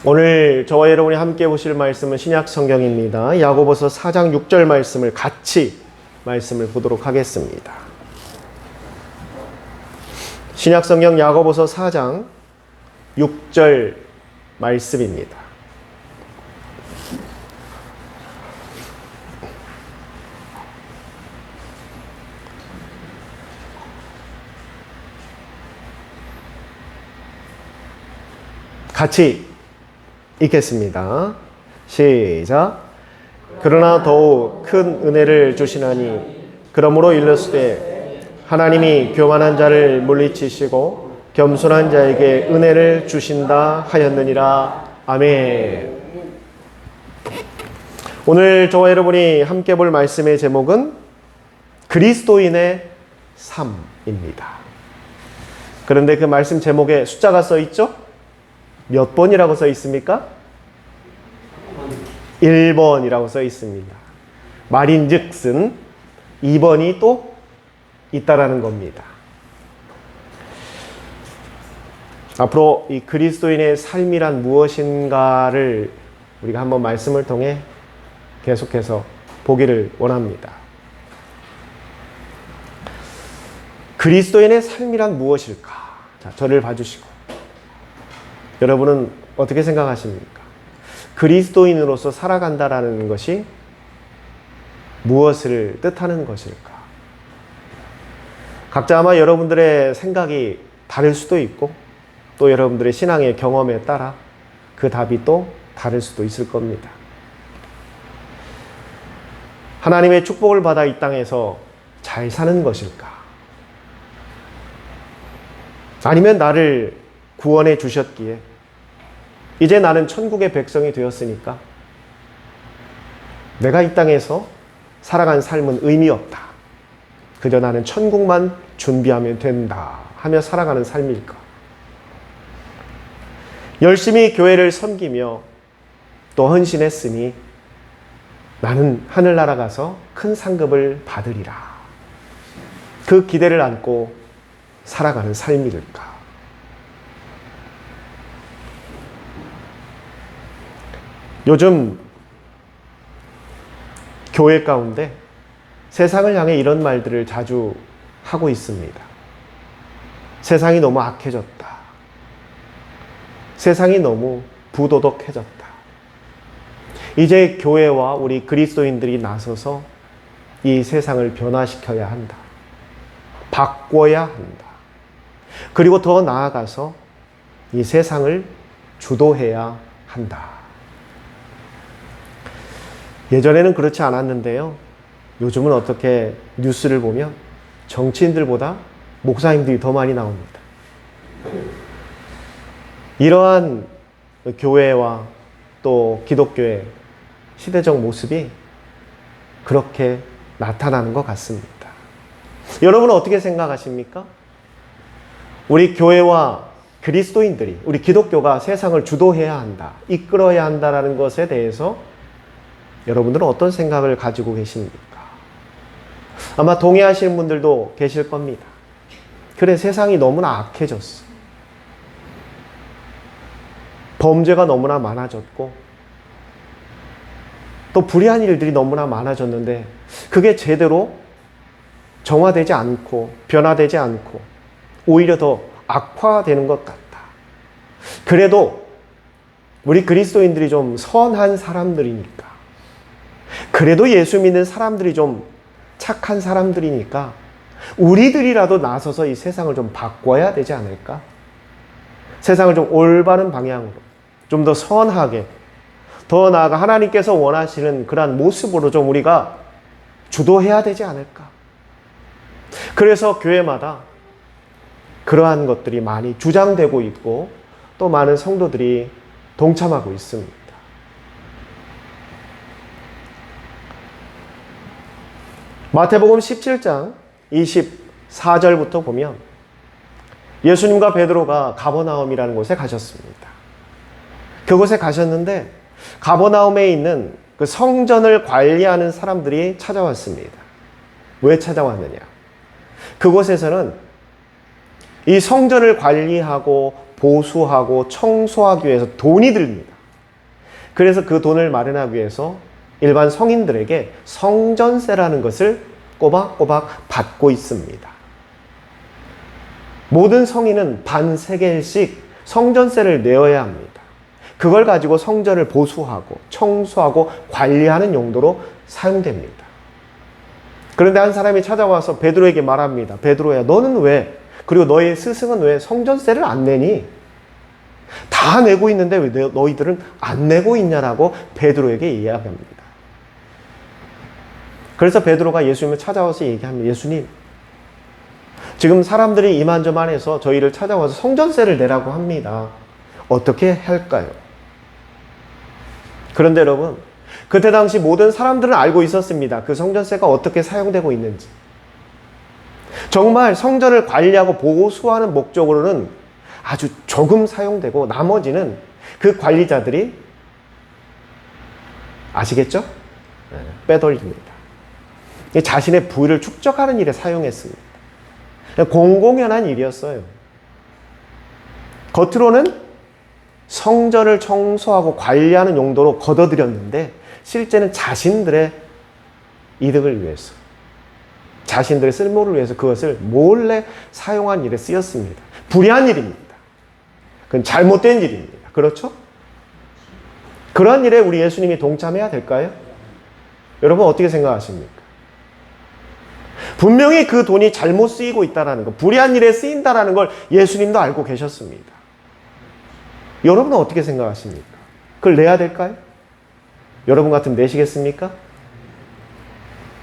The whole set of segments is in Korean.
오늘 저와 여러분이 함께 보실 말씀은 신약 성경입니다. 야고보서 4장 6절 말씀을 같이 말씀을 보도록 하겠습니다. 신약 성경 야고보서 4장 6절 말씀입니다. 같이 읽겠습니다. 시작. 그러나 더욱 큰 은혜를 주시나니 그러므로 일렀으되 하나님이 교만한 자를 물리치시고 겸손한 자에게 은혜를 주신다 하였느니라. 아멘. 오늘 저와 여러분이 함께 볼 말씀의 제목은 그리스도인의 삶입니다. 그런데 그 말씀 제목에 숫자가 써 있죠? 몇 번이라고 써 있습니까? 1번이라고 써 있습니다. 말인즉슨 2번이 또 있다라는 겁니다. 앞으로 이 그리스도인의 삶이란 무엇인가를 우리가 한번 말씀을 통해 계속해서 보기를 원합니다. 그리스도인의 삶이란 무엇일까? 자, 저를 봐주시고 여러분은 어떻게 생각하십니까? 그리스도인으로서 살아간다라는 것이 무엇을 뜻하는 것일까? 각자 아마 여러분들의 생각이 다를 수도 있고 또 여러분들의 신앙의 경험에 따라 그 답이 또 다를 수도 있을 겁니다. 하나님의 축복을 받아 이 땅에서 잘 사는 것일까? 아니면 나를 구원해 주셨기에 이제 나는 천국의 백성이 되었으니까 내가 이 땅에서 살아간 삶은 의미 없다. 그저 나는 천국만 준비하면 된다 하며 살아가는 삶일까? 열심히 교회를 섬기며 또 헌신했으니 나는 하늘나라 가서 큰 상급을 받으리라. 그 기대를 안고 살아가는 삶일까? 요즘 교회 가운데 세상을 향해 이런 말들을 자주 하고 있습니다. 세상이 너무 악해졌다. 세상이 너무 부도덕해졌다. 이제 교회와 우리 그리스도인들이 나서서 이 세상을 변화시켜야 한다. 바꿔야 한다. 그리고 더 나아가서 이 세상을 주도해야 한다. 예전에는 그렇지 않았는데요. 요즘은 어떻게 뉴스를 보면 정치인들보다 목사님들이 더 많이 나옵니다. 이러한 교회와 또 기독교의 시대적 모습이 그렇게 나타나는 것 같습니다. 여러분은 어떻게 생각하십니까? 우리 교회와 그리스도인들이, 우리 기독교가 세상을 주도해야 한다, 이끌어야 한다는 것에 대해서 여러분들은 어떤 생각을 가지고 계십니까? 아마 동의하시는 분들도 계실 겁니다. 그래, 세상이 너무나 악해졌어. 범죄가 너무나 많아졌고 또 불의한 일들이 너무나 많아졌는데 그게 제대로 정화되지 않고 변화되지 않고 오히려 더 악화되는 것 같다. 그래도 우리 그리스도인들이 좀 선한 사람들이니까, 그래도 예수 믿는 사람들이 좀 착한 사람들이니까 우리들이라도 나서서 이 세상을 좀 바꿔야 되지 않을까? 세상을 좀 올바른 방향으로, 좀 더 선하게, 더 나아가 하나님께서 원하시는 그러한 모습으로 좀 우리가 주도해야 되지 않을까? 그래서 교회마다 그러한 것들이 많이 주장되고 있고 또 많은 성도들이 동참하고 있습니다. 마태복음 17장 24절부터 보면 예수님과 베드로가 가버나움이라는 곳에 가셨습니다. 그곳에 가셨는데 가버나움에 있는 그 성전을 관리하는 사람들이 찾아왔습니다. 왜 찾아왔느냐? 그곳에서는 이 성전을 관리하고 보수하고 청소하기 위해서 돈이 듭니다. 그래서 그 돈을 마련하기 위해서 일반 성인들에게 성전세라는 것을 꼬박꼬박 받고 있습니다. 모든 성인은 반세겔씩 성전세를 내어야 합니다. 그걸 가지고 성전을 보수하고 청소하고 관리하는 용도로 사용됩니다. 그런데 한 사람이 찾아와서 베드로에게 말합니다. 베드로야, 너는 왜, 그리고 너의 스승은 왜 성전세를 안 내니? 다 내고 있는데 왜 너희들은 안 내고 있냐라고 베드로에게 이야기합니다. 그래서 베드로가 예수님을 찾아와서 얘기합니다. 예수님, 지금 사람들이 이만저만해서 저희를 찾아와서 성전세를 내라고 합니다. 어떻게 할까요? 그런데 여러분, 그때 당시 모든 사람들은 알고 있었습니다. 그 성전세가 어떻게 사용되고 있는지. 정말 성전을 관리하고 보수하는 목적으로는 아주 조금 사용되고 나머지는 그 관리자들이 아시겠죠? 빼돌립니다. 자신의 부를 축적하는 일에 사용했습니다. 공공연한 일이었어요. 겉으로는 성전을 청소하고 관리하는 용도로 걷어들였는데 실제는 자신들의 이득을 위해서, 자신들의 쓸모를 위해서 그것을 몰래 사용한 일에 쓰였습니다. 불의한 일입니다. 그건 잘못된 일입니다. 그렇죠? 그런 일에 우리 예수님이 동참해야 될까요? 여러분 어떻게 생각하십니까? 분명히 그 돈이 잘못 쓰이고 있다는 것, 불의한 일에 쓰인다는 걸 예수님도 알고 계셨습니다. 여러분은 어떻게 생각하십니까? 그걸 내야 될까요? 여러분 같으면 내시겠습니까?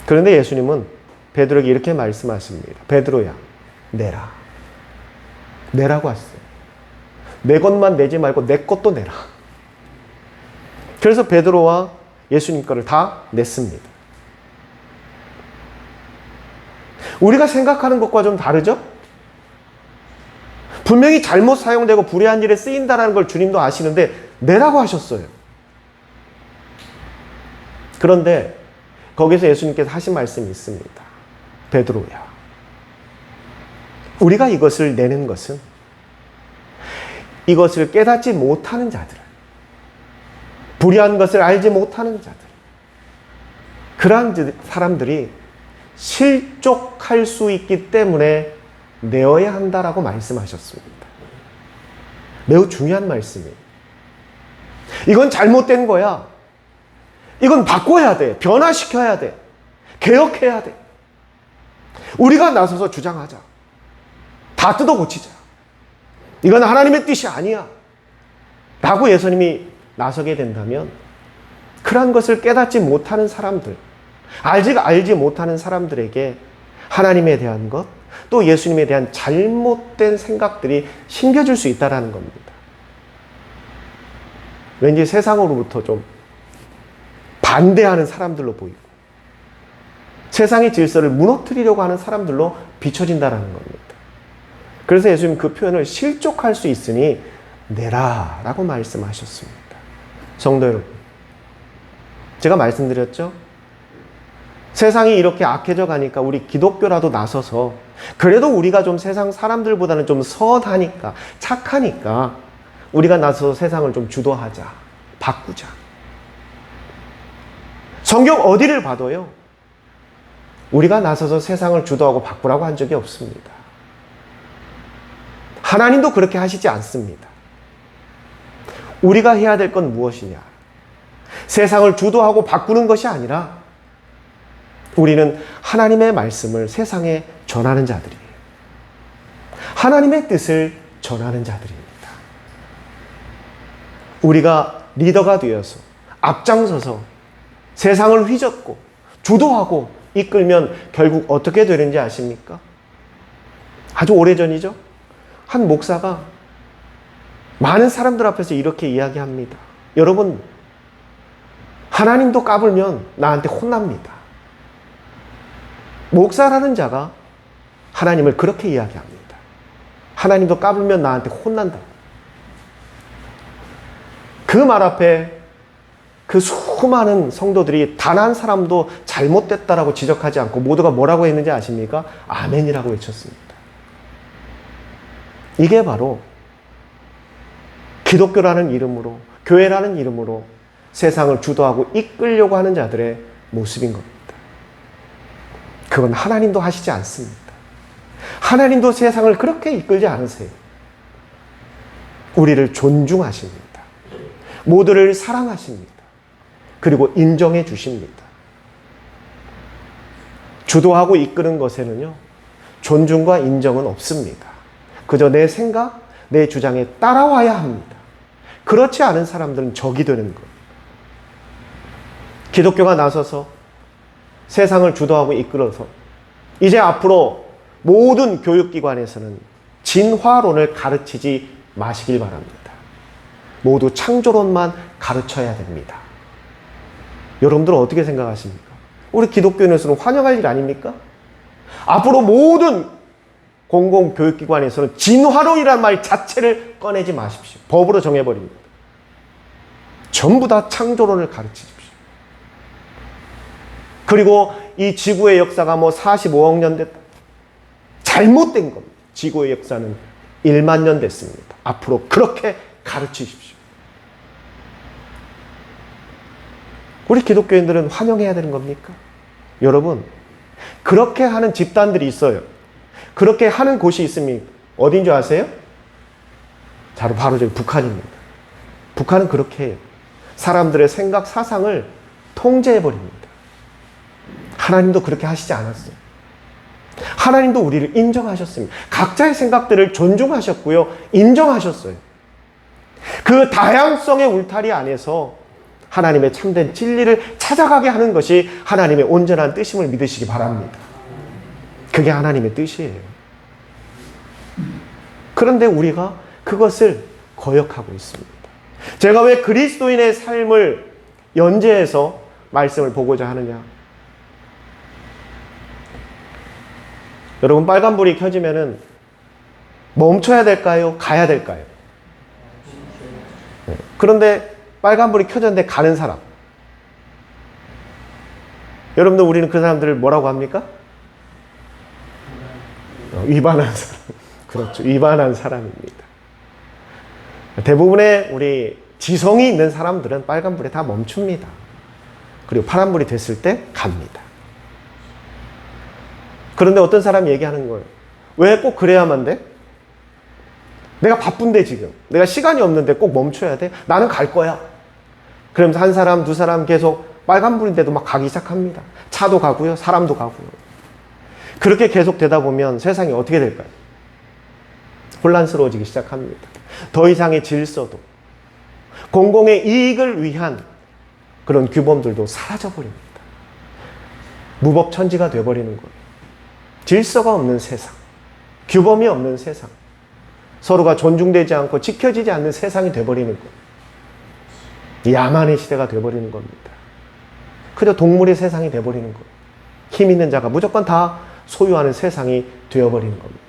그런데 예수님은 베드로에게 이렇게 말씀하십니다. 베드로야, 내라. 내라고 하셨어요. 내 것만 내지 말고 내 것도 내라. 그래서 베드로와 예수님 거를 다 냈습니다. 우리가 생각하는 것과 좀 다르죠? 분명히 잘못 사용되고 불의한 일에 쓰인다는 걸 주님도 아시는데 내라고 하셨어요. 그런데 거기서 예수님께서 하신 말씀이 있습니다. 베드로야, 우리가 이것을 내는 것은 이것을 깨닫지 못하는 자들, 불의한 것을 알지 못하는 자들, 그러한 사람들이 실족할 수 있기 때문에 내어야 한다라고 말씀하셨습니다. 매우 중요한 말씀이에요. 이건 잘못된 거야. 이건 바꿔야 돼. 변화시켜야 돼. 개혁해야 돼. 우리가 나서서 주장하자. 다 뜯어 고치자. 이건 하나님의 뜻이 아니야. 라고 예수님이 나서게 된다면 그러한 것을 깨닫지 못하는 사람들, 알지 못하는 사람들에게 하나님에 대한 것, 또 예수님에 대한 잘못된 생각들이 심겨질 수 있다는 겁니다. 왠지 세상으로부터 좀 반대하는 사람들로 보이고 세상의 질서를 무너뜨리려고 하는 사람들로 비춰진다는 겁니다. 그래서 예수님 그 표현을 실족할 수 있으니 내라 라고 말씀하셨습니다. 성도 여러분, 제가 말씀드렸죠? 세상이 이렇게 악해져 가니까 우리 기독교라도 나서서 그래도 우리가 좀 세상 사람들보다는 좀 선하니까, 착하니까 우리가 나서서 세상을 좀 주도하자, 바꾸자. 성경 어디를 봐도요, 우리가 나서서 세상을 주도하고 바꾸라고 한 적이 없습니다. 하나님도 그렇게 하시지 않습니다. 우리가 해야 될 건 무엇이냐? 세상을 주도하고 바꾸는 것이 아니라 우리는 하나님의 말씀을 세상에 전하는 자들이에요. 하나님의 뜻을 전하는 자들입니다. 우리가 리더가 되어서 앞장서서 세상을 휘젓고 주도하고 이끌면 결국 어떻게 되는지 아십니까? 아주 오래전이죠. 한 목사가 많은 사람들 앞에서 이렇게 이야기합니다. 여러분, 하나님도 까불면 나한테 혼납니다. 목사라는 자가 하나님을 그렇게 이야기합니다. 하나님도 까불면 나한테 혼난다. 그 말 앞에 그 수많은 성도들이 단 한 사람도 잘못됐다라고 지적하지 않고 모두가 뭐라고 했는지 아십니까? 아멘이라고 외쳤습니다. 이게 바로 기독교라는 이름으로, 교회라는 이름으로 세상을 주도하고 이끌려고 하는 자들의 모습인 겁니다. 그건 하나님도 하시지 않습니다. 하나님도 세상을 그렇게 이끌지 않으세요. 우리를 존중하십니다. 모두를 사랑하십니다. 그리고 인정해 주십니다. 주도하고 이끄는 것에는요, 존중과 인정은 없습니다. 그저 내 생각, 내 주장에 따라와야 합니다. 그렇지 않은 사람들은 적이 되는 거예요. 기독교가 나서서 세상을 주도하고 이끌어서 이제 앞으로 모든 교육기관에서는 진화론을 가르치지 마시길 바랍니다. 모두 창조론만 가르쳐야 됩니다. 여러분들은 어떻게 생각하십니까? 우리 기독교인으로서는 환영할 일 아닙니까? 앞으로 모든 공공교육기관에서는 진화론이라는 말 자체를 꺼내지 마십시오. 법으로 정해버립니다. 전부 다 창조론을 가르치십시오. 그리고 이 지구의 역사가 45억 년 됐다. 잘못된 겁니다. 지구의 역사는 1만 년 됐습니다. 앞으로 그렇게 가르치십시오. 우리 기독교인들은 환영해야 되는 겁니까? 여러분, 그렇게 하는 집단들이 있어요. 그렇게 하는 곳이 있습니다. 어딘 줄 아세요? 바로 저기 북한입니다. 북한은 그렇게 해요. 사람들의 생각, 사상을 통제해버립니다. 하나님도 그렇게 하시지 않았어요. 하나님도 우리를 인정하셨습니다. 각자의 생각들을 존중하셨고요. 인정하셨어요. 그 다양성의 울타리 안에서 하나님의 참된 진리를 찾아가게 하는 것이 하나님의 온전한 뜻임을 믿으시기 바랍니다. 그게 하나님의 뜻이에요. 그런데 우리가 그것을 거역하고 있습니다. 제가 왜 그리스도인의 삶을 연재해서 말씀을 보고자 하느냐? 여러분, 빨간불이 켜지면은 멈춰야 될까요? 가야 될까요? 그런데 빨간불이 켜졌는데 가는 사람. 여러분들, 우리는 그 사람들을 뭐라고 합니까? 위반한 사람. 그렇죠. 위반한 사람입니다. 대부분의 우리 지성이 있는 사람들은 빨간불에 다 멈춥니다. 그리고 파란불이 됐을 때 갑니다. 그런데 어떤 사람이 얘기하는 거예요. 왜 꼭 그래야만 돼? 내가 바쁜데 지금. 내가 시간이 없는데 꼭 멈춰야 돼? 나는 갈 거야. 그러면서 한 사람, 두 사람 계속 빨간불인데도 막 가기 시작합니다. 차도 가고요. 사람도 가고요. 그렇게 계속 되다 보면 세상이 어떻게 될까요? 혼란스러워지기 시작합니다. 더 이상의 질서도, 공공의 이익을 위한 그런 규범들도 사라져버립니다. 무법천지가 돼버리는 거예요. 질서가 없는 세상, 규범이 없는 세상, 서로가 존중되지 않고 지켜지지 않는 세상이 돼버리는 거예요. 야만의 시대가 돼버리는 겁니다. 그저 동물의 세상이 돼버리는 거예요. 힘 있는 자가 무조건 다 소유하는 세상이 되어버리는 겁니다.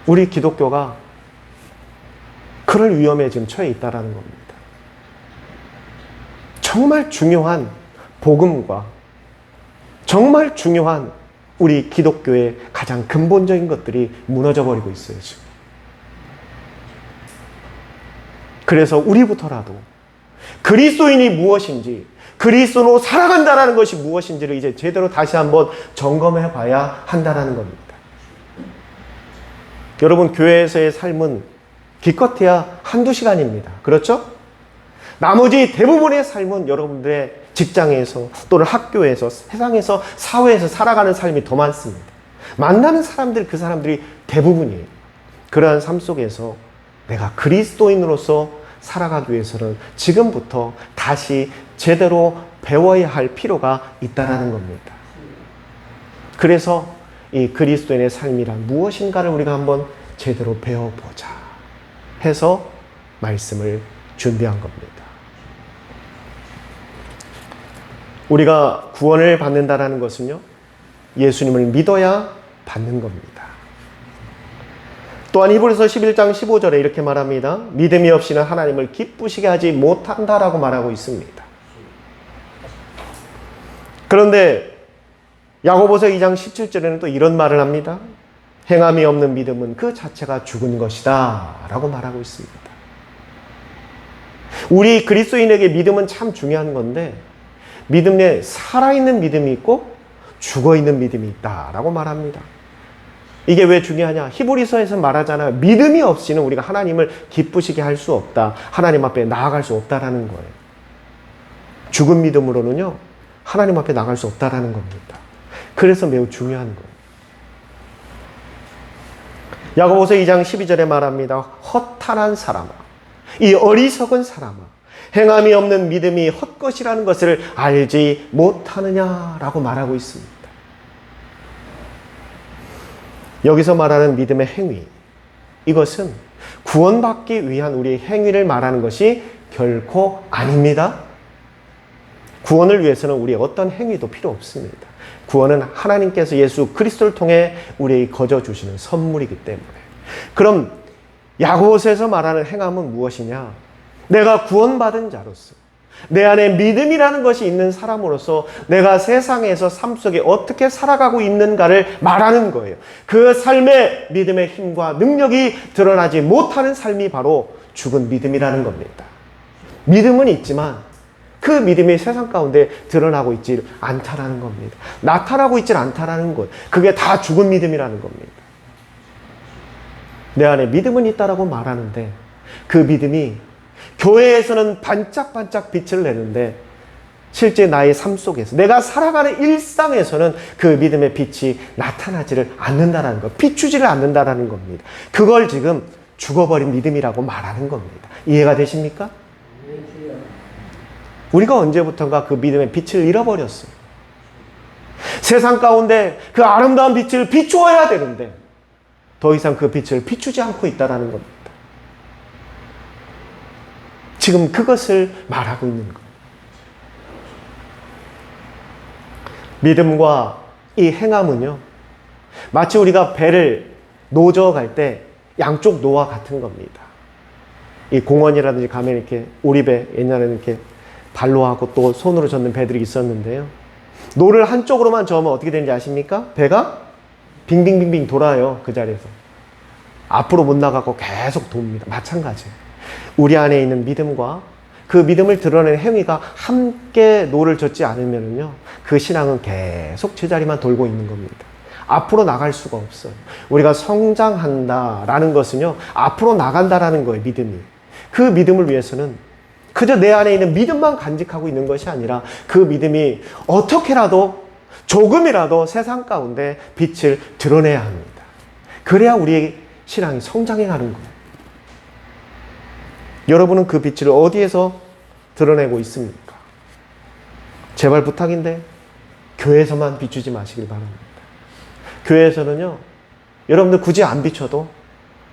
우리 기독교가 그럴 위험에 지금 처해 있다는 겁니다. 정말 중요한 복음과 정말 중요한 우리 기독교의 가장 근본적인 것들이 무너져 버리고 있어요, 지금. 그래서 우리부터라도 그리스도인이 무엇인지, 그리스도로 살아간다는 것이 무엇인지를 이제 제대로 다시 한번 점검해 봐야 한다는 겁니다. 여러분, 교회에서의 삶은 기껏해야 한두 시간입니다. 그렇죠? 나머지 대부분의 삶은 여러분들의 직장에서 또는 학교에서, 세상에서, 사회에서 살아가는 삶이 더 많습니다. 만나는 사람들, 그 사람들이 대부분이에요. 그러한 삶 속에서 내가 그리스도인으로서 살아가기 위해서는 지금부터 다시 제대로 배워야 할 필요가 있다는 겁니다. 그래서 이 그리스도인의 삶이란 무엇인가를 우리가 한번 제대로 배워보자 해서 말씀을 준비한 겁니다. 우리가 구원을 받는다는 것은요, 예수님을 믿어야 받는 겁니다. 또한 히브리서 11장 15절에 이렇게 말합니다. 믿음이 없이는 하나님을 기쁘시게 하지 못한다라고 말하고 있습니다. 그런데 야고보서 2장 17절에는 또 이런 말을 합니다. 행함이 없는 믿음은 그 자체가 죽은 것이다 라고 말하고 있습니다. 우리 그리스도인에게 믿음은 참 중요한 건데 믿음에 살아있는 믿음이 있고 죽어있는 믿음이 있다라고 말합니다. 이게 왜 중요하냐? 히브리서에서 말하잖아요. 믿음이 없이는 우리가 하나님을 기쁘시게 할 수 없다. 하나님 앞에 나아갈 수 없다라는 거예요. 죽은 믿음으로는요, 하나님 앞에 나갈 수 없다라는 겁니다. 그래서 매우 중요한 거예요. 야고보서 2장 12절에 말합니다. 허탄한 사람아, 이 어리석은 사람아, 행함이 없는 믿음이 헛것이라는 것을 알지 못하느냐라고 말하고 있습니다. 여기서 말하는 믿음의 행위, 이것은 구원받기 위한 우리의 행위를 말하는 것이 결코 아닙니다. 구원을 위해서는 우리의 어떤 행위도 필요 없습니다. 구원은 하나님께서 예수 그리스도를 통해 우리에게 거저 주시는 선물이기 때문에. 그럼 야고보서에서 말하는 행함은 무엇이냐? 내가 구원받은 자로서, 내 안에 믿음이라는 것이 있는 사람으로서 내가 세상에서 삶 속에 어떻게 살아가고 있는가를 말하는 거예요. 그 삶의 믿음의 힘과 능력이 드러나지 못하는 삶이 바로 죽은 믿음이라는 겁니다. 믿음은 있지만 그 믿음이 세상 가운데 드러나고 있지 않다라는 겁니다. 나타나고 있지 않다라는 것. 그게 다 죽은 믿음이라는 겁니다. 내 안에 믿음은 있다라고 말하는데 그 믿음이 교회에서는 반짝반짝 빛을 내는데 실제 나의 삶 속에서 내가 살아가는 일상에서는 그 믿음의 빛이 나타나지를 않는다라는 것, 비추지를 않는다라는 겁니다. 그걸 지금 죽어버린 믿음이라고 말하는 겁니다. 이해가 되십니까? 우리가 언제부턴가 그 믿음의 빛을 잃어버렸어요. 세상 가운데 그 아름다운 빛을 비추어야 되는데 더 이상 그 빛을 비추지 않고 있다는 겁니다. 지금 그것을 말하고 있는 거예요. 믿음과 이 행함은요, 마치 우리가 배를 노저어갈 때 양쪽 노와 같은 겁니다. 이 공원이라든지 가면 이렇게 오리배, 옛날에는 이렇게 발로 하고 또 손으로 젓는 배들이 있었는데요. 노를 한쪽으로만 저으면 어떻게 되는지 아십니까? 배가 빙빙빙빙 돌아요. 그 자리에서. 앞으로 못 나가고 계속 돕니다. 마찬가지예요. 우리 안에 있는 믿음과 그 믿음을 드러내는 행위가 함께 노를 젓지 않으면요, 그 신앙은 계속 제자리만 돌고 있는 겁니다. 앞으로 나갈 수가 없어요. 우리가 성장한다라는 것은요, 앞으로 나간다라는 거예요, 믿음이. 그 믿음을 위해서는 그저 내 안에 있는 믿음만 간직하고 있는 것이 아니라 그 믿음이 어떻게라도 조금이라도 세상 가운데 빛을 드러내야 합니다. 그래야 우리의 신앙이 성장해 가는 거예요. 여러분은 그 빛을 어디에서 드러내고 있습니까? 제발 부탁인데 교회에서만 비추지 마시길 바랍니다. 교회에서는요, 여러분들 굳이 안 비춰도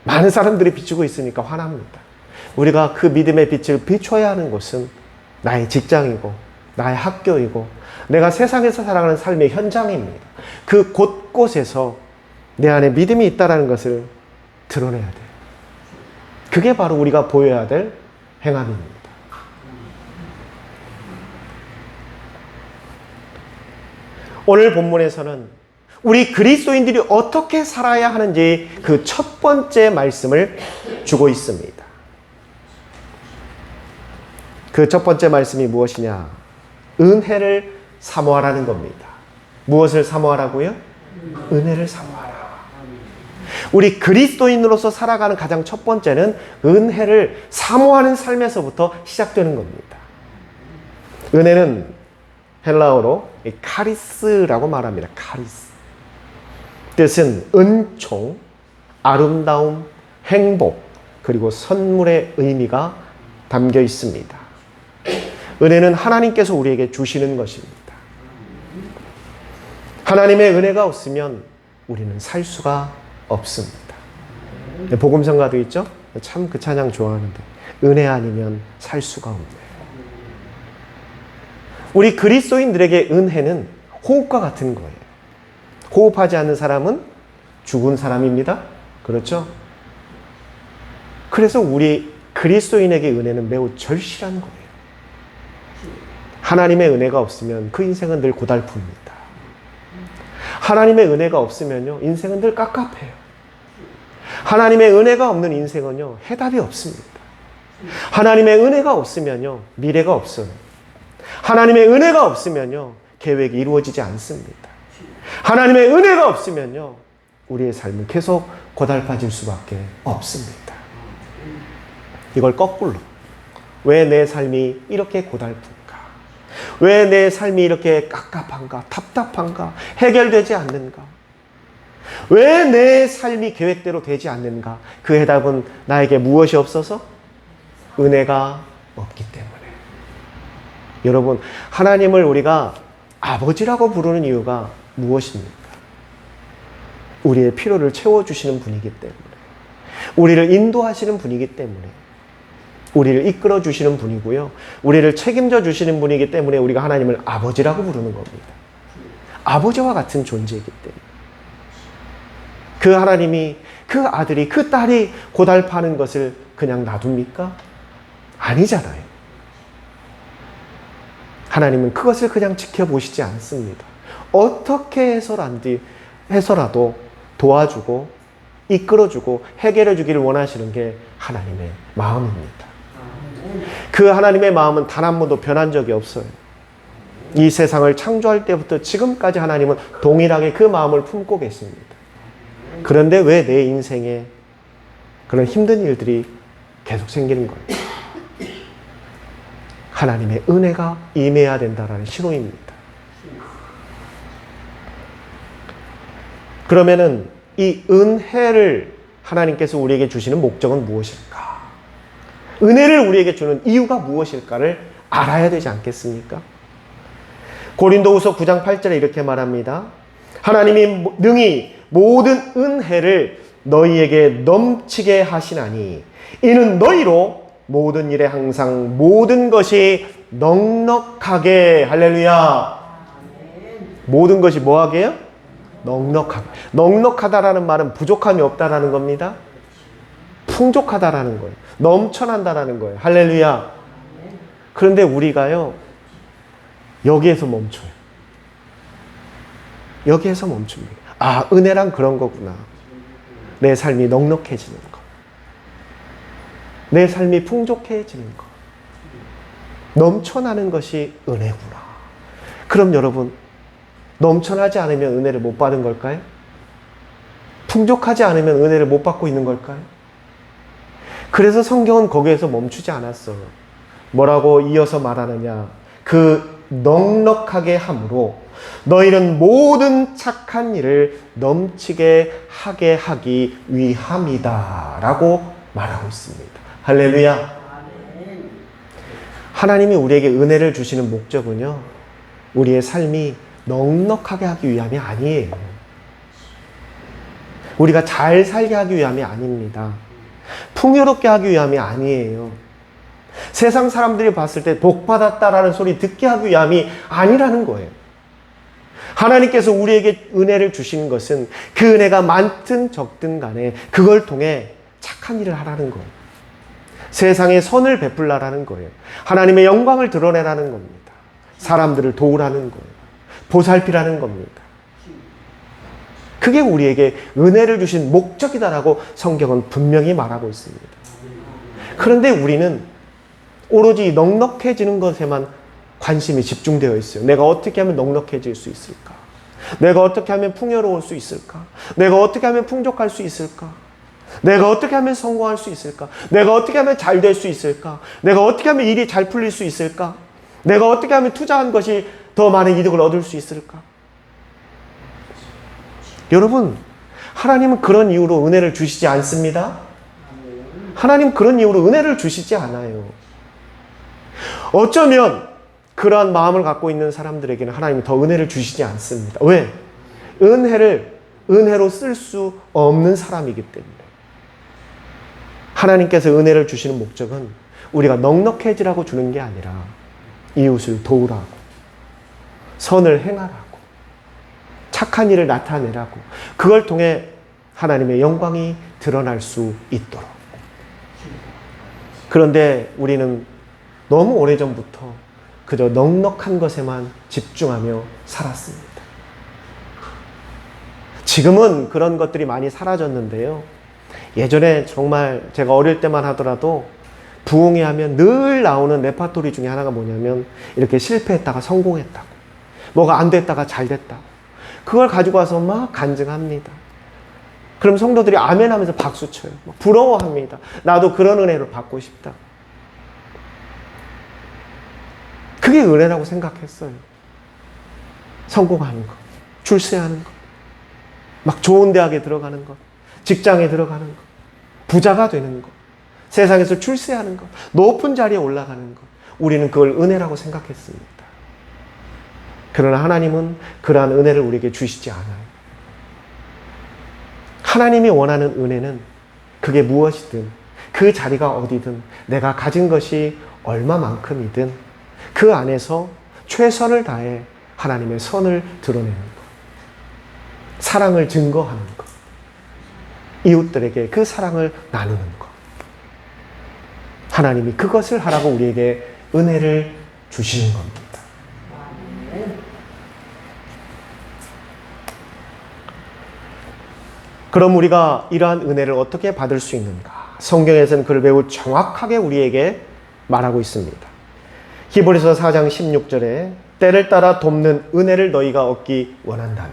많은 사람들이 비추고 있으니까 화납니다. 우리가 그 믿음의 빛을 비춰야 하는 곳은 나의 직장이고 나의 학교이고 내가 세상에서 살아가는 삶의 현장입니다. 그 곳곳에서 내 안에 믿음이 있다는 것을 드러내야 돼요. 그게 바로 우리가 보여야 될 행함입니다. 오늘 본문에서는 우리 그리스도인들이 어떻게 살아야 하는지 그 첫 번째 말씀을 주고 있습니다. 그 첫 번째 말씀이 무엇이냐? 은혜를 사모하라는 겁니다. 무엇을 사모하라고요? 은혜를 사모하라. 우리 그리스도인으로서 살아가는 가장 첫 번째는 은혜를 사모하는 삶에서부터 시작되는 겁니다. 은혜는 헬라어로 카리스라고 말합니다. 카리스. 뜻은 은총, 아름다움, 행복, 그리고 선물의 의미가 담겨 있습니다. 은혜는 하나님께서 우리에게 주시는 것입니다. 하나님의 은혜가 없으면 우리는 살 수가 없습니다. 복음성가도 있죠? 참 그 찬양 좋아하는데 은혜 아니면 살 수가 없네요. 우리 그리스도인들에게 은혜는 호흡과 같은 거예요. 호흡하지 않는 사람은 죽은 사람입니다. 그렇죠? 그래서 우리 그리스도인에게 은혜는 매우 절실한 거예요. 하나님의 은혜가 없으면 그 인생은 늘 고달픕니다. 하나님의 은혜가 없으면요, 인생은 늘 깝깝해요. 하나님의 은혜가 없는 인생은요, 해답이 없습니다. 하나님의 은혜가 없으면요, 미래가 없어요. 하나님의 은혜가 없으면요, 계획이 이루어지지 않습니다. 하나님의 은혜가 없으면요, 우리의 삶은 계속 고달파질 수밖에 없습니다. 이걸 거꾸로, 왜 내 삶이 이렇게 고달픈가? 왜 내 삶이 이렇게 깝깝한가? 답답한가? 해결되지 않는가? 왜 내 삶이 계획대로 되지 않는가? 그 해답은 나에게 무엇이 없어서? 은혜가 없기 때문에. 여러분, 하나님을 우리가 아버지라고 부르는 이유가 무엇입니까? 우리의 필요를 채워주시는 분이기 때문에, 우리를 인도하시는 분이기 때문에, 우리를 이끌어 주시는 분이고요, 우리를 책임져 주시는 분이기 때문에 우리가 하나님을 아버지라고 부르는 겁니다. 아버지와 같은 존재이기 때문에. 그 하나님이, 그 아들이, 그 딸이 고달파하는 것을 그냥 놔둡니까? 아니잖아요. 하나님은 그것을 그냥 지켜보시지 않습니다. 어떻게 해서라도 도와주고 이끌어주고 해결해주기를 원하시는 게 하나님의 마음입니다. 그 하나님의 마음은 단 한 번도 변한 적이 없어요. 이 세상을 창조할 때부터 지금까지 하나님은 동일하게 그 마음을 품고 계십니다. 그런데 왜 내 인생에 그런 힘든 일들이 계속 생기는 거예요? 하나님의 은혜가 임해야 된다는 신호입니다. 그러면은 이 은혜를 하나님께서 우리에게 주시는 목적은 무엇일까? 은혜를 우리에게 주는 이유가 무엇일까를 알아야 되지 않겠습니까? 고린도후서 9장 8절에 이렇게 말합니다. 하나님이 능히 모든 은혜를 너희에게 넘치게 하시나니 이는 너희로 모든 일에 항상 모든 것이 넉넉하게, 할렐루야, 모든 것이 뭐하게요? 넉넉하게. 넉넉하다라는 말은 부족함이 없다라는 겁니다. 풍족하다라는 거예요. 넘쳐난다라는 거예요. 할렐루야. 그런데 우리가요, 여기에서 멈춰요. 여기에서 멈춥니다. 아, 은혜란 그런 거구나. 내 삶이 넉넉해지는 거. 내 삶이 풍족해지는 거. 넘쳐나는 것이 은혜구나. 그럼 여러분, 넘쳐나지 않으면 은혜를 못 받은 걸까요? 풍족하지 않으면 은혜를 못 받고 있는 걸까요? 그래서 성경은 거기에서 멈추지 않았어요. 뭐라고 이어서 말하느냐? 그 넉넉하게 함으로 너희는 모든 착한 일을 넘치게 하게 하기 위함이다 라고 말하고 있습니다. 할렐루야. 하나님이 우리에게 은혜를 주시는 목적은요, 우리의 삶이 넉넉하게 하기 위함이 아니에요. 우리가 잘 살게 하기 위함이 아닙니다. 풍요롭게 하기 위함이 아니에요. 세상 사람들이 봤을 때 복받았다라는 소리 듣게 하기 위함이 아니라는 거예요. 하나님께서 우리에게 은혜를 주시는 것은 그 은혜가 많든 적든 간에 그걸 통해 착한 일을 하라는 거예요. 세상에 선을 베풀라라는 거예요. 하나님의 영광을 드러내라는 겁니다. 사람들을 도우라는 거예요. 보살피라는 겁니다. 그게 우리에게 은혜를 주신 목적이다라고 성경은 분명히 말하고 있습니다. 그런데 우리는 오로지 넉넉해지는 것에만 관심이 집중되어 있어요. 내가 어떻게 하면 넉넉해질 수 있을까? 내가 어떻게 하면 풍요로울 수 있을까? 내가 어떻게 하면 풍족할 수 있을까? 내가 어떻게 하면 성공할 수 있을까? 내가 어떻게 하면 잘 될 수 있을까? 내가 어떻게 하면 일이 잘 풀릴 수 있을까? 내가 어떻게 하면 투자한 것이 더 많은 이득을 얻을 수 있을까? 여러분, 하나님은 그런 이유로 은혜를 주시지 않습니다. 하나님 그런 이유로 은혜를 주시지 않아요. 어쩌면 그러한 마음을 갖고 있는 사람들에게는 하나님이 더 은혜를 주시지 않습니다. 왜? 은혜로 쓸 수 없는 사람이기 때문에. 하나님께서 은혜를 주시는 목적은 우리가 넉넉해지라고 주는 게 아니라 이웃을 도우라고, 선을 행하라고, 착한 일을 나타내라고, 그걸 통해 하나님의 영광이 드러날 수 있도록. 그런데 우리는 너무 오래전부터 그저 넉넉한 것에만 집중하며 살았습니다. 지금은 그런 것들이 많이 사라졌는데요. 예전에 정말 제가 어릴 때만 하더라도 부흥회 하면 늘 나오는 레파토리 중에 하나가 뭐냐면 이렇게 실패했다가 성공했다고, 뭐가 안 됐다가 잘 됐다고, 그걸 가지고 와서 막 간증합니다. 그럼 성도들이 아멘 하면서 박수 쳐요. 부러워합니다. 나도 그런 은혜를 받고 싶다. 그게 은혜라고 생각했어요. 성공하는 것, 출세하는 것, 막 좋은 대학에 들어가는 것, 직장에 들어가는 것, 부자가 되는 것, 세상에서 출세하는 것, 높은 자리에 올라가는 것, 우리는 그걸 은혜라고 생각했습니다. 그러나 하나님은 그러한 은혜를 우리에게 주시지 않아요. 하나님이 원하는 은혜는 그게 무엇이든, 그 자리가 어디든, 내가 가진 것이 얼마만큼이든 그 안에서 최선을 다해 하나님의 선을 드러내는 것, 사랑을 증거하는 것, 이웃들에게 그 사랑을 나누는 것, 하나님이 그것을 하라고 우리에게 은혜를 주시는 겁니다. 그럼 우리가 이러한 은혜를 어떻게 받을 수 있는가? 성경에서는 그를 매우 정확하게 우리에게 말하고 있습니다. 히브리서 4장 16절에 때를 따라 돕는 은혜를 너희가 얻기 원한다면,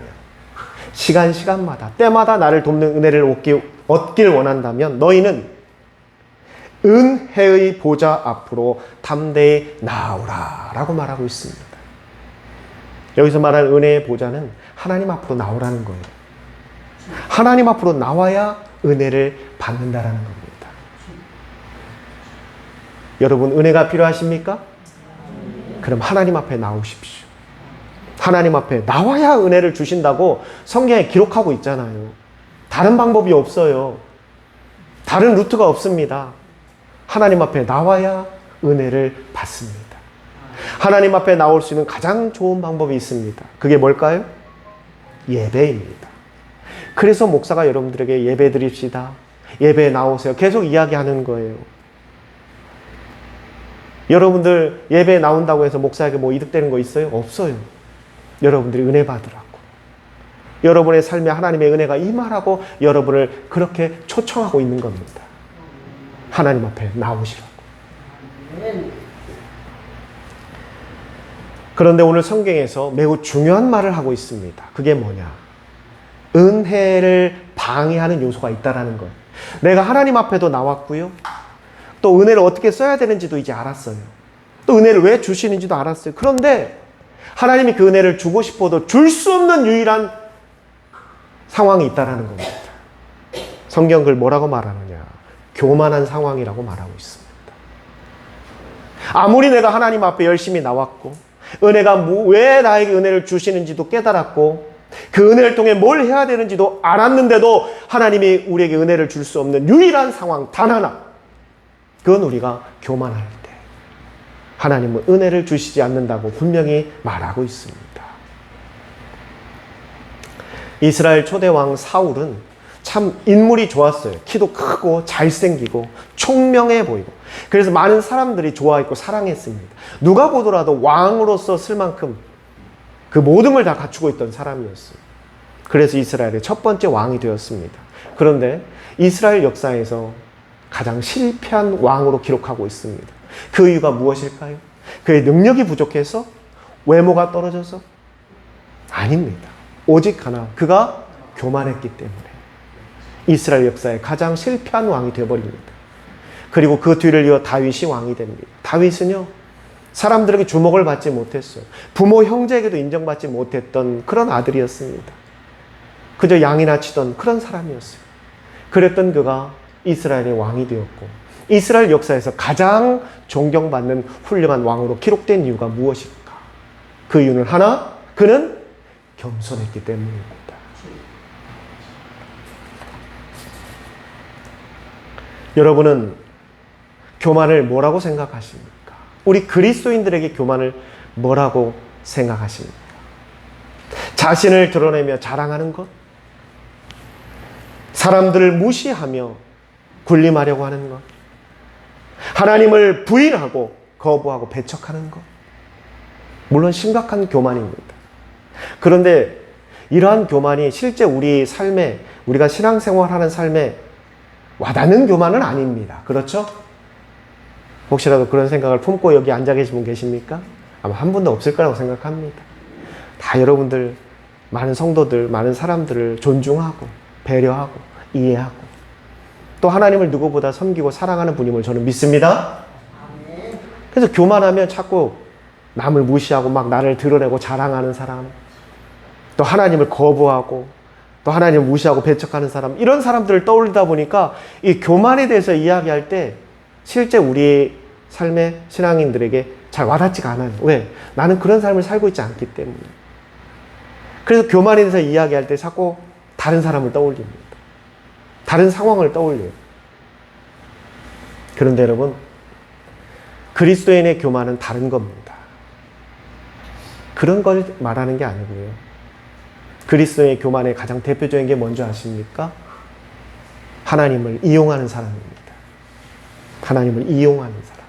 시간마다 때마다 나를 돕는 은혜를 얻길 원한다면 너희는 은혜의 보좌 앞으로 담대히 나오라 라고 말하고 있습니다. 여기서 말하는 은혜의 보좌는 하나님 앞으로 나오라는 거예요. 하나님 앞으로 나와야 은혜를 받는다라는 겁니다. 여러분, 은혜가 필요하십니까? 그럼 하나님 앞에 나오십시오. 하나님 앞에 나와야 은혜를 주신다고 성경에 기록하고 있잖아요. 다른 방법이 없어요. 다른 루트가 없습니다. 하나님 앞에 나와야 은혜를 받습니다. 하나님 앞에 나올 수 있는 가장 좋은 방법이 있습니다. 그게 뭘까요? 예배입니다. 그래서 목사가 여러분들에게 예배 드립시다, 예배에 나오세요, 계속 이야기하는 거예요. 여러분들 예배에 나온다고 해서 목사에게 뭐 이득되는 거 있어요? 없어요. 여러분들이 은혜 받으라고, 여러분의 삶에 하나님의 은혜가 임하라고 여러분을 그렇게 초청하고 있는 겁니다. 하나님 앞에 나오시라고. 그런데 오늘 성경에서 매우 중요한 말을 하고 있습니다. 그게 뭐냐? 은혜를 방해하는 요소가 있다라는 거예요. 내가 하나님 앞에도 나왔고요, 또 은혜를 어떻게 써야 되는지도 이제 알았어요. 또 은혜를 왜 주시는지도 알았어요. 그런데 하나님이 그 은혜를 주고 싶어도 줄 수 없는 유일한 상황이 있다라는 겁니다. 성경 그걸 뭐라고 말하느냐? 교만한 상황이라고 말하고 있습니다. 아무리 내가 하나님 앞에 열심히 나왔고, 은혜가 왜 나에게 은혜를 주시는지도 깨달았고, 그 은혜를 통해 뭘 해야 되는지도 알았는데도 하나님이 우리에게 은혜를 줄 수 없는 유일한 상황 단 하나, 그건 우리가 교만할 때 하나님은 은혜를 주시지 않는다고 분명히 말하고 있습니다. 이스라엘 초대왕 사울은 참 인물이 좋았어요. 키도 크고 잘생기고 총명해 보이고, 그래서 많은 사람들이 좋아했고 사랑했습니다. 누가 보더라도 왕으로서 쓸 만큼 그 모든 걸 다 갖추고 있던 사람이었어요. 그래서 이스라엘의 첫 번째 왕이 되었습니다. 그런데 이스라엘 역사에서 가장 실패한 왕으로 기록하고 있습니다. 그 이유가 무엇일까요? 그의 능력이 부족해서? 외모가 떨어져서? 아닙니다. 오직 하나, 그가 교만했기 때문에 이스라엘 역사의 가장 실패한 왕이 되어버립니다. 그리고 그 뒤를 이어 다윗이 왕이 됩니다. 다윗은요, 사람들에게 주목을 받지 못했어요. 부모 형제에게도 인정받지 못했던 그런 아들이었습니다. 그저 양이나 치던 그런 사람이었어요. 그랬던 그가 이스라엘의 왕이 되었고, 이스라엘 역사에서 가장 존경받는 훌륭한 왕으로 기록된 이유가 무엇일까? 그 이유는 하나, 그는 겸손했기 때문입니다. 여러분은 교만을 뭐라고 생각하십니까? 우리 그리스도인들에게 교만을 뭐라고 생각하십니까? 자신을 드러내며 자랑하는 것? 사람들을 무시하며 군림하려고 하는 것? 하나님을 부인하고 거부하고 배척하는 것? 물론 심각한 교만입니다. 그런데 이러한 교만이 실제 우리 삶에, 우리가 신앙생활하는 삶에 와닿는 교만은 아닙니다. 그렇죠? 혹시라도 그런 생각을 품고 여기 앉아 계신 분 계십니까? 아마 한 분도 없을 거라고 생각합니다. 다 여러분들, 많은 성도들, 많은 사람들을 존중하고 배려하고 이해하고 또 하나님을 누구보다 섬기고 사랑하는 분임을 저는 믿습니다. 그래서 교만하면 자꾸 남을 무시하고 막 나를 드러내고 자랑하는 사람, 또 하나님을 거부하고 또 하나님을 무시하고 배척하는 사람, 이런 사람들을 떠올리다 보니까 이 교만에 대해서 이야기할 때 실제 우리 삶의 신앙인들에게 잘 와닿지가 않아요. 왜? 나는 그런 삶을 살고 있지 않기 때문에. 그래서 교만에 대해서 이야기할 때 자꾸 다른 사람을 떠올립니다. 다른 상황을 떠올려요. 그런데 여러분, 그리스도인의 교만은 다른 겁니다. 그런 걸 말하는 게 아니고요. 그리스도인의 교만의 가장 대표적인 게 뭔지 아십니까? 하나님을 이용하는 사람입니다. 하나님을 이용하는 사람.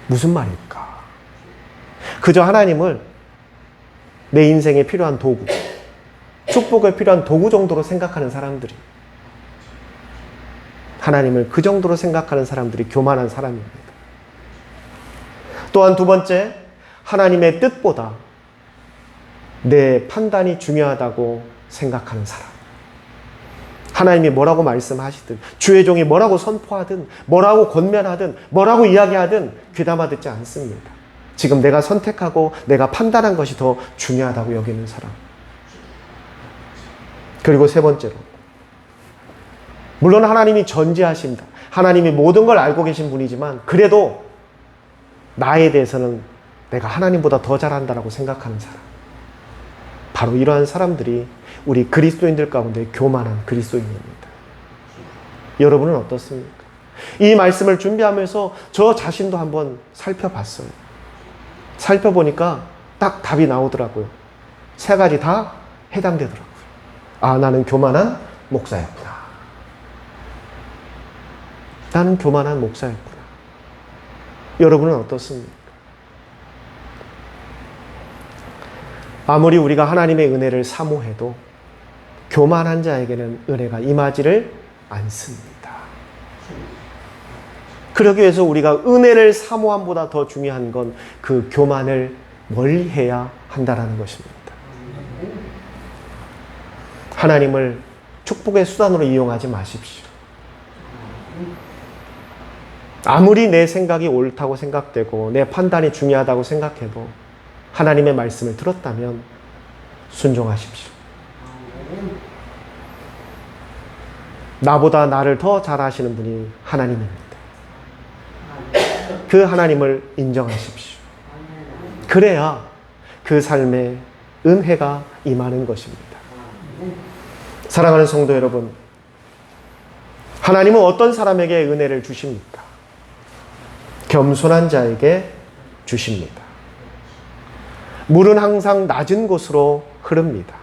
무슨 말일까? 그저 하나님을 내 인생에 필요한 도구, 축복에 필요한 도구 정도로 생각하는 사람들이, 하나님을 그 정도로 생각하는 사람들이 교만한 사람입니다. 또한 두 번째, 하나님의 뜻보다 내 판단이 중요하다고 생각하는 사람. 하나님이 뭐라고 말씀하시든, 주의 종이 뭐라고 선포하든, 뭐라고 권면하든, 뭐라고 이야기하든 귀담아 듣지 않습니다. 지금 내가 선택하고 내가 판단한 것이 더 중요하다고 여기는 사람. 그리고 세 번째로, 물론 하나님이 전지하십니다. 하나님이 모든 걸 알고 계신 분이지만 그래도 나에 대해서는 내가 하나님보다 더 잘한다라고 생각하는 사람. 바로 이러한 사람들이 우리 그리스도인들 가운데 교만한 그리스도인입니다. 여러분은 어떻습니까? 이 말씀을 준비하면서 저 자신도 한번 살펴봤어요. 살펴보니까 딱 답이 나오더라고요. 세 가지 다 해당되더라고요. 아, 나는 교만한 목사였구나. 나는 교만한 목사였구나. 여러분은 어떻습니까? 아무리 우리가 하나님의 은혜를 사모해도 교만한 자에게는 은혜가 임하지를 않습니다. 그러기 위해서 우리가 은혜를 사모함보다 더 중요한 건 그 교만을 멀리해야 한다는 것입니다. 하나님을 축복의 수단으로 이용하지 마십시오. 아무리 내 생각이 옳다고 생각되고 내 판단이 중요하다고 생각해도 하나님의 말씀을 들었다면 순종하십시오. 나보다 나를 더 잘 아시는 분이 하나님입니다. 그 하나님을 인정하십시오. 그래야 그 삶에 은혜가 임하는 것입니다. 사랑하는 성도 여러분, 하나님은 어떤 사람에게 은혜를 주십니까? 겸손한 자에게 주십니다. 물은 항상 낮은 곳으로 흐릅니다.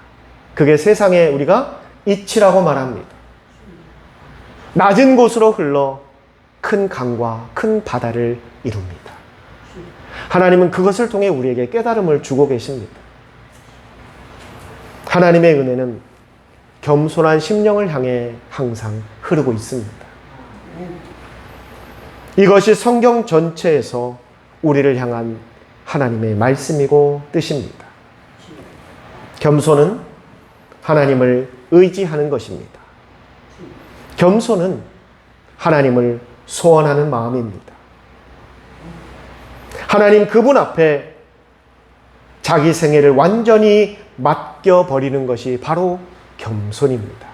그게 세상에 우리가 이치라고 말합니다. 낮은 곳으로 흘러 큰 강과 큰 바다를 이룹니다. 하나님은 그것을 통해 우리에게 깨달음을 주고 계십니다. 하나님의 은혜는 겸손한 심령을 향해 항상 흐르고 있습니다. 이것이 성경 전체에서 우리를 향한 하나님의 말씀이고 뜻입니다. 겸손은 하나님을 의지하는 것입니다. 겸손은 하나님을 소원하는 마음입니다. 하나님 그분 앞에 자기 생애를 완전히 맡겨버리는 것이 바로 겸손입니다.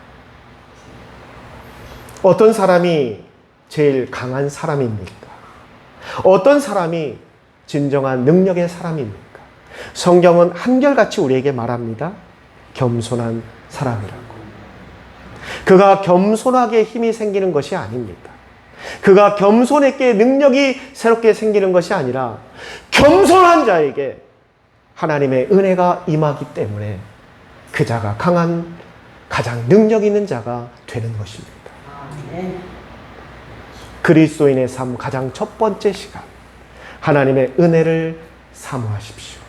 어떤 사람이 제일 강한 사람입니까? 어떤 사람이 진정한 능력의 사람입니까? 성경은 한결같이 우리에게 말합니다. 겸손한 사람이라고. 그가 겸손하게 힘이 생기는 것이 아닙니다. 그가 겸손했기에 능력이 새롭게 생기는 것이 아니라 겸손한 자에게 하나님의 은혜가 임하기 때문에 그 자가 강한, 가장 능력 있는 자가 되는 것입니다. 그리스도인의 삶 가장 첫 번째 시간, 하나님의 은혜를 사모하십시오.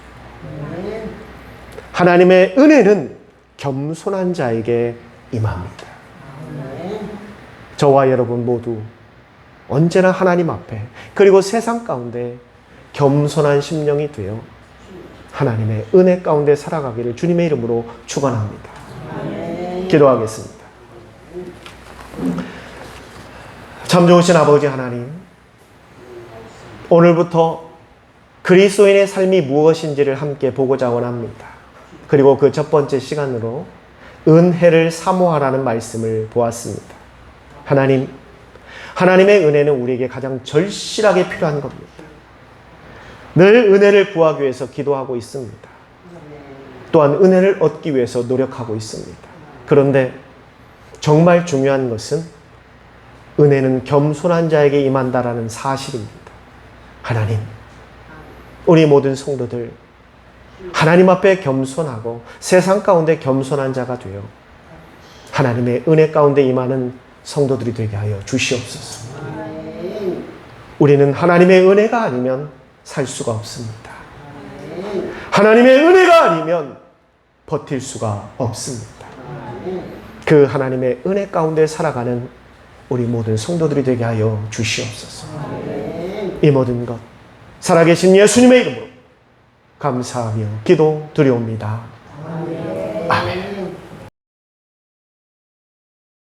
하나님의 은혜는 겸손한 자에게 임합니다. 저와 여러분 모두 언제나 하나님 앞에 그리고 세상 가운데 겸손한 심령이 되어 하나님의 은혜 가운데 살아가기를 주님의 이름으로 축원합니다. 기도하겠습니다. 참 좋으신 아버지 하나님, 오늘부터 그리스도인의 삶이 무엇인지를 함께 보고자 원합니다. 그리고 그 첫 번째 시간으로 은혜를 사모하라는 말씀을 보았습니다. 하나님, 하나님의 은혜는 우리에게 가장 절실하게 필요한 겁니다. 늘 은혜를 구하기 위해서 기도하고 있습니다. 또한 은혜를 얻기 위해서 노력하고 있습니다. 그런데 정말 중요한 것은 은혜는 겸손한 자에게 임한다라는 사실입니다. 하나님, 우리 모든 성도들 하나님 앞에 겸손하고 세상 가운데 겸손한 자가 되어 하나님의 은혜 가운데 임하는 성도들이 되게 하여 주시옵소서. 우리는 하나님의 은혜가 아니면 살 수가 없습니다. 하나님의 은혜가 아니면 버틸 수가 없습니다. 그 하나님의 은혜 가운데 살아가는 우리 모든 성도들이 되게 하여 주시옵소서. 이 모든 것 살아계신 예수님의 이름으로 감사하며 기도 드리옵니다. 아멘.